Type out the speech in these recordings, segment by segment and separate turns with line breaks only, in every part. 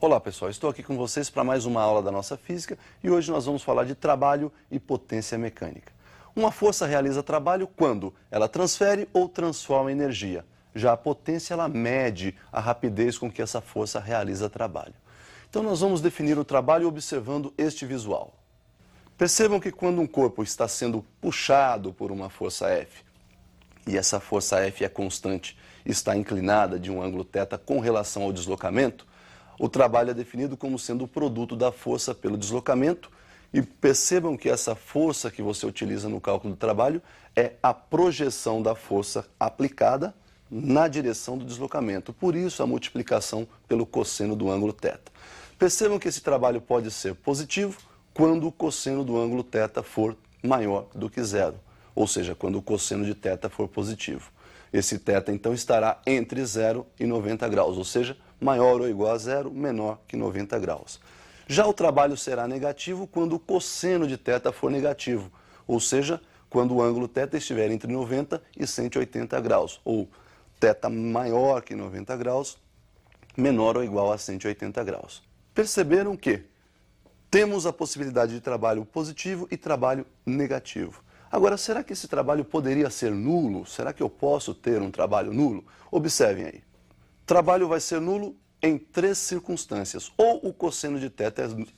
Olá pessoal, estou aqui com vocês para mais uma aula da nossa física e hoje nós vamos falar de trabalho e potência mecânica. Uma força realiza trabalho quando ela transfere ou transforma energia. Já a potência ela mede a rapidez com que essa força realiza trabalho. Então nós vamos definir o trabalho observando este visual. Percebam que quando um corpo está sendo puxado por uma força F, e essa força F é constante, está inclinada de um ângulo θ com relação ao deslocamento, o trabalho é definido como sendo o produto da força pelo deslocamento e percebam que essa força que você utiliza no cálculo do trabalho é a projeção da força aplicada na direção do deslocamento. Por isso a multiplicação pelo cosseno do ângulo θ. Percebam que esse trabalho pode ser positivo quando o cosseno do ângulo θ for maior do que zero, ou seja, quando o cosseno de θ for positivo. Esse θ então estará entre 0 e 90 graus, ou seja, maior ou igual a zero, menor que 90 graus. Já o trabalho será negativo quando o cosseno de θ for negativo, ou seja, quando o ângulo θ estiver entre 90 e 180 graus, ou θ maior que 90 graus, menor ou igual a 180 graus. Perceberam que temos a possibilidade de trabalho positivo e trabalho negativo. Agora, será que esse trabalho poderia ser nulo? Será que eu posso ter um trabalho nulo? Observem aí. Trabalho vai ser nulo em três circunstâncias. Ou o cosseno de θ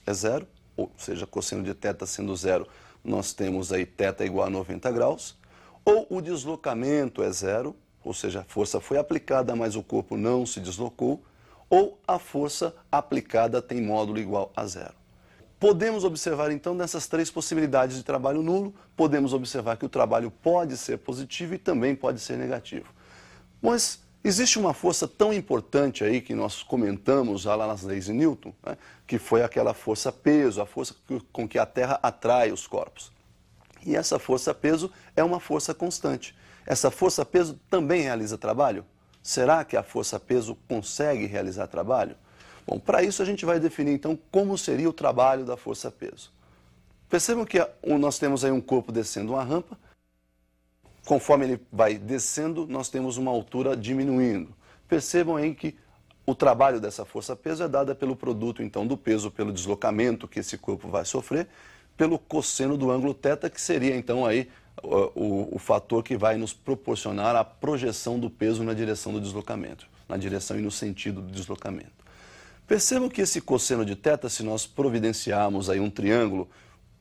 é zero, ou seja, cosseno de θ sendo zero, nós temos aí θ igual a 90 graus. Ou o deslocamento é zero, ou seja, a força foi aplicada, mas o corpo não se deslocou. Ou a força aplicada tem módulo igual a zero. Podemos observar então nessas três possibilidades de trabalho nulo, podemos observar que o trabalho pode ser positivo e também pode ser negativo. Mas existe uma força tão importante aí que nós comentamos já lá nas leis de Newton, né, que foi aquela força-peso, a força com que a Terra atrai os corpos. E essa força-peso é uma força constante. Essa força-peso também realiza trabalho? Será que a força-peso consegue realizar trabalho? Bom, para isso a gente vai definir então como seria o trabalho da força-peso. Percebam que nós temos aí um corpo descendo uma rampa. Conforme ele vai descendo, nós temos uma altura diminuindo. Percebam aí que o trabalho dessa força-peso é dada pelo produto então do peso pelo deslocamento que esse corpo vai sofrer, pelo cosseno do ângulo θ, que seria então aí o fator que vai nos proporcionar a projeção do peso na direção do deslocamento, na direção e no sentido do deslocamento. Percebam que esse cosseno de θ, se nós providenciarmos aí um triângulo,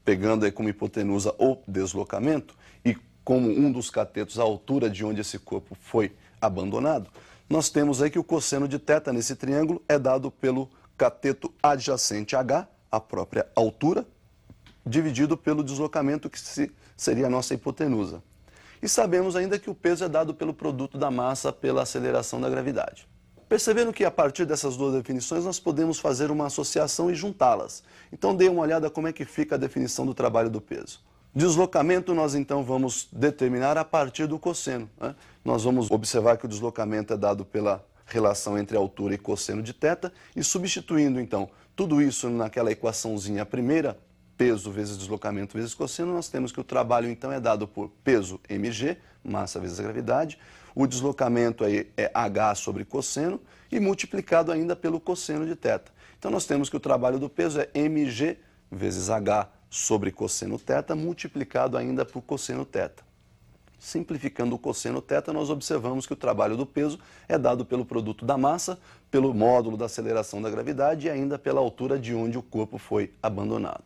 pegando aí como hipotenusa o deslocamento e como um dos catetos a altura de onde esse corpo foi abandonado, nós temos aí que o cosseno de θ nesse triângulo é dado pelo cateto adjacente h, a própria altura, dividido pelo deslocamento que seria a nossa hipotenusa. E sabemos ainda que o peso é dado pelo produto da massa pela aceleração da gravidade. Percebendo que a partir dessas duas definições nós podemos fazer uma associação e juntá-las. Então dê uma olhada como é que fica a definição do trabalho do peso. Deslocamento nós então vamos determinar a partir do cosseno, né? Nós vamos observar que o deslocamento é dado pela relação entre altura e cosseno de θ e substituindo então tudo isso naquela equaçãozinha primeira, peso vezes deslocamento vezes cosseno, nós temos que o trabalho então é dado por peso mg, massa vezes a gravidade, o deslocamento aí é h sobre cosseno e multiplicado ainda pelo cosseno de θ. Então nós temos que o trabalho do peso é mg vezes h sobre cosseno θ multiplicado ainda por cosseno θ. Simplificando o cosseno θ, nós observamos que o trabalho do peso é dado pelo produto da massa, pelo módulo da aceleração da gravidade e ainda pela altura de onde o corpo foi abandonado.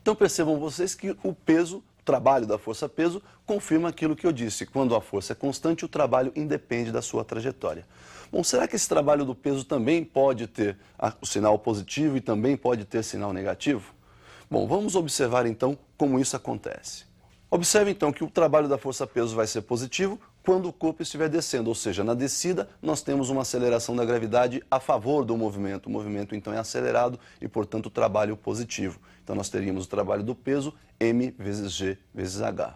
Então percebam vocês que o peso, o trabalho da força-peso, confirma aquilo que eu disse. Quando a força é constante, o trabalho independe da sua trajetória. Bom, será que esse trabalho do peso também pode ter o sinal positivo e também pode ter sinal negativo? Bom, vamos observar então como isso acontece. Observe então que o trabalho da força-peso vai ser positivo quando o corpo estiver descendo, ou seja, na descida nós temos uma aceleração da gravidade a favor do movimento. O movimento então é acelerado e, portanto, o trabalho positivo. Então nós teríamos o trabalho do peso m vezes g vezes h.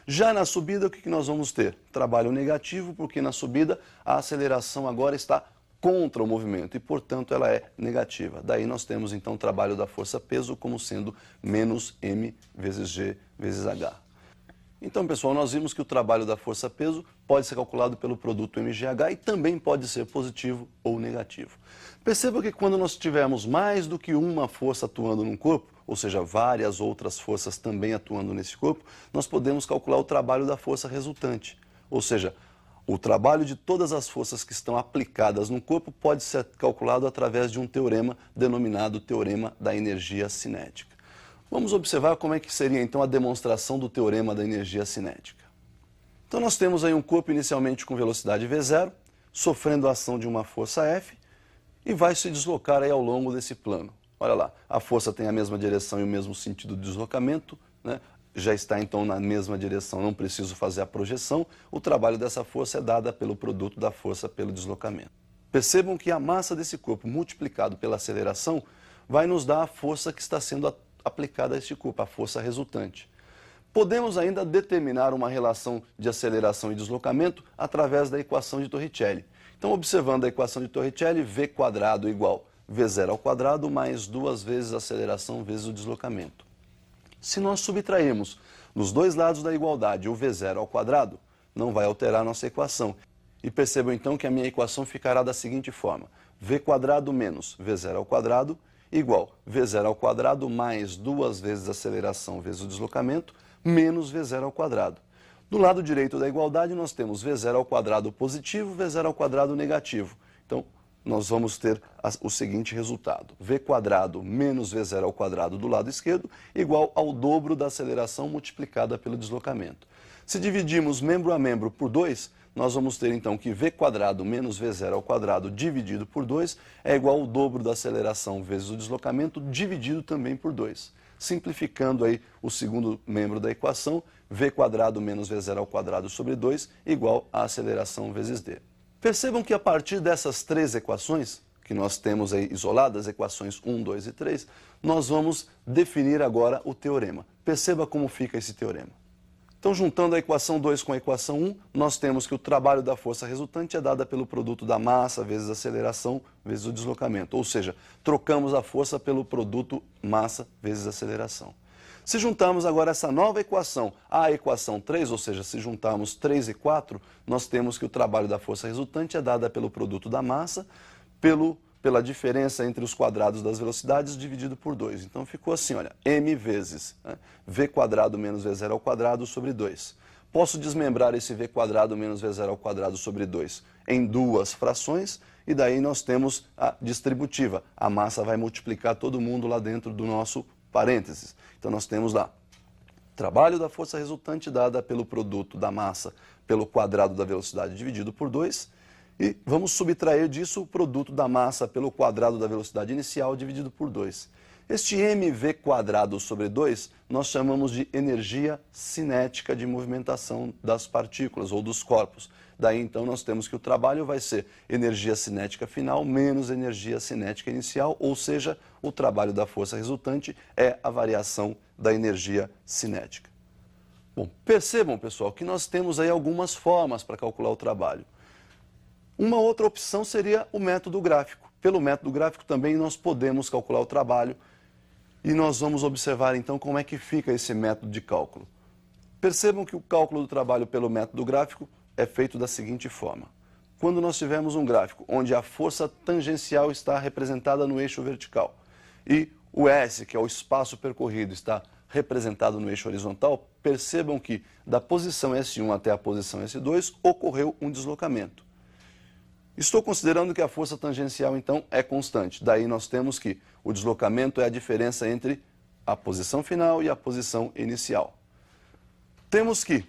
Já na subida, o que nós vamos ter? Trabalho negativo, porque na subida a aceleração agora está contra o movimento e, portanto, ela é negativa. Daí nós temos então o trabalho da força-peso como sendo menos m vezes g vezes h. Então, pessoal, nós vimos que o trabalho da força-peso pode ser calculado pelo produto mGh e também pode ser positivo ou negativo. Perceba que quando nós tivermos mais do que uma força atuando num corpo, ou seja, várias outras forças também atuando nesse corpo, nós podemos calcular o trabalho da força resultante. Ou seja, o trabalho de todas as forças que estão aplicadas no corpo pode ser calculado através de um teorema denominado teorema da energia cinética. Vamos observar como é que seria então a demonstração do teorema da energia cinética. Então nós temos aí um corpo inicialmente com velocidade v0, sofrendo a ação de uma força F e vai se deslocar aí ao longo desse plano. Olha lá, a força tem a mesma direção e o mesmo sentido de deslocamento, né? Já está então na mesma direção, não preciso fazer a projeção. O trabalho dessa força é dada pelo produto da força pelo deslocamento. Percebam que a massa desse corpo multiplicado pela aceleração vai nos dar a força que está sendo aplicada a este corpo, a força resultante. Podemos ainda determinar uma relação de aceleração e deslocamento através da equação de Torricelli. Então, observando a equação de Torricelli, v² igual v0² mais 2 vezes a aceleração vezes o deslocamento. Se nós subtrairmos nos dois lados da igualdade o v0², não vai alterar a nossa equação. E percebam então que a minha equação ficará da seguinte forma: v² menos v0² igual v0² mais 2 vezes a aceleração vezes o deslocamento, menos v0². Do lado direito da igualdade, nós temos v0² positivo, v0² negativo. Então, nós vamos ter o seguinte resultado: v² menos v0² do lado esquerdo igual ao dobro da aceleração multiplicada pelo deslocamento. Se dividirmos membro a membro por 2, nós vamos ter então que v² menos v0² dividido por 2 é igual ao dobro da aceleração vezes o deslocamento dividido também por 2. Simplificando aí o segundo membro da equação, v² menos v0² sobre 2 igual a aceleração vezes d. Percebam que a partir dessas três equações, que nós temos aí isoladas, equações 1, 2 e 3, nós vamos definir agora o teorema. Perceba como fica esse teorema. Então, juntando a equação 2 com a equação 1, nós temos que o trabalho da força resultante é dada pelo produto da massa vezes a aceleração vezes o deslocamento. Ou seja, trocamos a força pelo produto massa vezes aceleração. Se juntarmos agora essa nova equação à equação 3, ou seja, se juntarmos 3 e 4, nós temos que o trabalho da força resultante é dada pelo produto da massa, pela diferença entre os quadrados das velocidades dividido por 2. Então ficou assim, olha, m vezes v² menos v0² sobre 2. Posso desmembrar esse v² menos v0² sobre 2 em duas frações e daí nós temos a distributiva. A massa vai multiplicar todo mundo lá dentro do nosso parênteses. Então nós temos lá trabalho da força resultante dada pelo produto da massa pelo quadrado da velocidade dividido por 2. E vamos subtrair disso o produto da massa pelo quadrado da velocidade inicial dividido por 2. Este mv² sobre 2 nós chamamos de energia cinética de movimentação das partículas ou dos corpos. Daí então nós temos que o trabalho vai ser energia cinética final menos energia cinética inicial, ou seja, o trabalho da força resultante é a variação da energia cinética. Bom, percebam, pessoal, que nós temos aí algumas formas para calcular o trabalho. Uma outra opção seria o método gráfico. Pelo método gráfico também nós podemos calcular o trabalho e nós vamos observar então como é que fica esse método de cálculo. Percebam que o cálculo do trabalho pelo método gráfico é feito da seguinte forma. Quando nós tivermos um gráfico onde a força tangencial está representada no eixo vertical e o S, que é o espaço percorrido, está representado no eixo horizontal, percebam que da posição S1 até a posição S2 ocorreu um deslocamento. Estou considerando que a força tangencial, então, é constante. Daí nós temos que o deslocamento é a diferença entre a posição final e a posição inicial. Temos que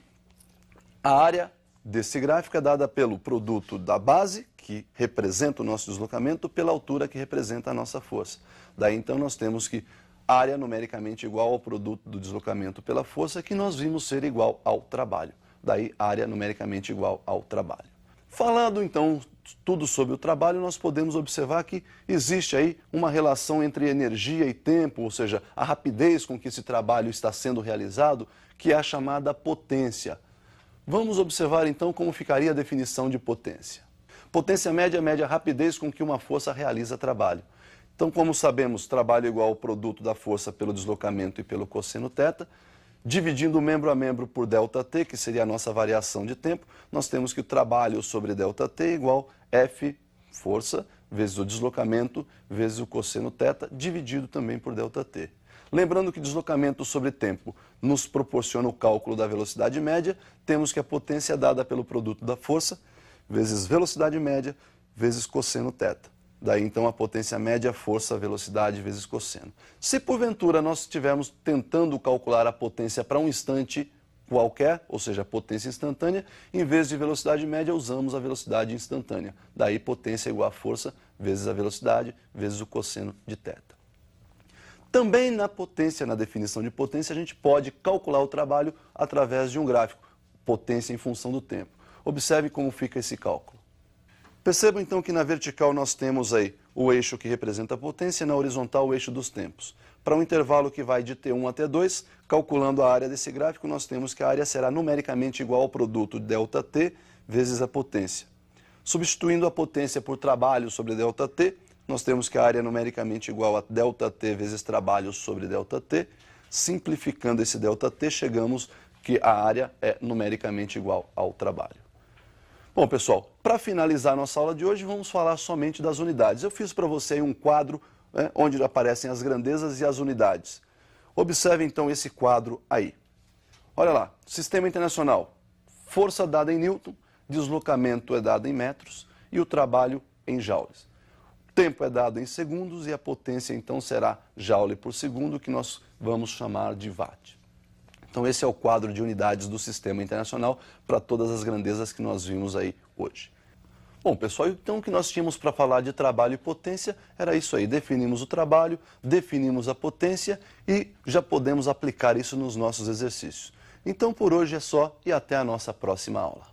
a área desse gráfico é dada pelo produto da base, que representa o nosso deslocamento, pela altura que representa a nossa força. Daí, então, nós temos que área numericamente igual ao produto do deslocamento pela força, que nós vimos ser igual ao trabalho. Daí, área numericamente igual ao trabalho. Falando, então, tudo sobre o trabalho, nós podemos observar que existe aí uma relação entre energia e tempo, ou seja, a rapidez com que esse trabalho está sendo realizado, que é a chamada potência. Vamos observar, então, como ficaria a definição de potência. Potência média mede a rapidez com que uma força realiza trabalho. Então, como sabemos, trabalho é igual ao produto da força pelo deslocamento e pelo cosseno θ. Dividindo membro a membro por ΔT, que seria a nossa variação de tempo, nós temos que o trabalho sobre ΔT é igual F, força, vezes o deslocamento, vezes o cosseno θ, dividido também por ΔT. Lembrando que deslocamento sobre tempo nos proporciona o cálculo da velocidade média, temos que a potência é dada pelo produto da força, vezes velocidade média, vezes cosseno θ. Daí, então, a potência média, força, velocidade vezes cosseno. Se, porventura, nós estivermos tentando calcular a potência para um instante qualquer, ou seja, a potência instantânea, em vez de velocidade média, usamos a velocidade instantânea. Daí, potência igual a força vezes a velocidade vezes o cosseno de θ. Também na potência, na definição de potência, a gente pode calcular o trabalho através de um gráfico, potência em função do tempo. Observe como fica esse cálculo. Percebam então que na vertical nós temos aí o eixo que representa a potência e na horizontal o eixo dos tempos. Para um intervalo que vai de T1 a T2, calculando a área desse gráfico, nós temos que a área será numericamente igual ao produto ΔT vezes a potência. Substituindo a potência por trabalho sobre ΔT, nós temos que a área é numericamente igual a ΔT vezes trabalho sobre ΔT. Simplificando esse ΔT, chegamos que a área é numericamente igual ao trabalho. Bom, pessoal, para finalizar nossa aula de hoje, vamos falar somente das unidades. Eu fiz para você aí um quadro onde aparecem as grandezas e as unidades. Observe então esse quadro aí. Olha lá, Sistema Internacional, força dada em Newton, deslocamento é dado em metros e o trabalho em joules. O tempo é dado em segundos e a potência então será joule por segundo, que nós vamos chamar de watt. Então esse é o quadro de unidades do Sistema Internacional para todas as grandezas que nós vimos aí hoje. Bom, pessoal, então o que nós tínhamos para falar de trabalho e potência era isso aí. Definimos o trabalho, definimos a potência e já podemos aplicar isso nos nossos exercícios. Então por hoje é só e até a nossa próxima aula.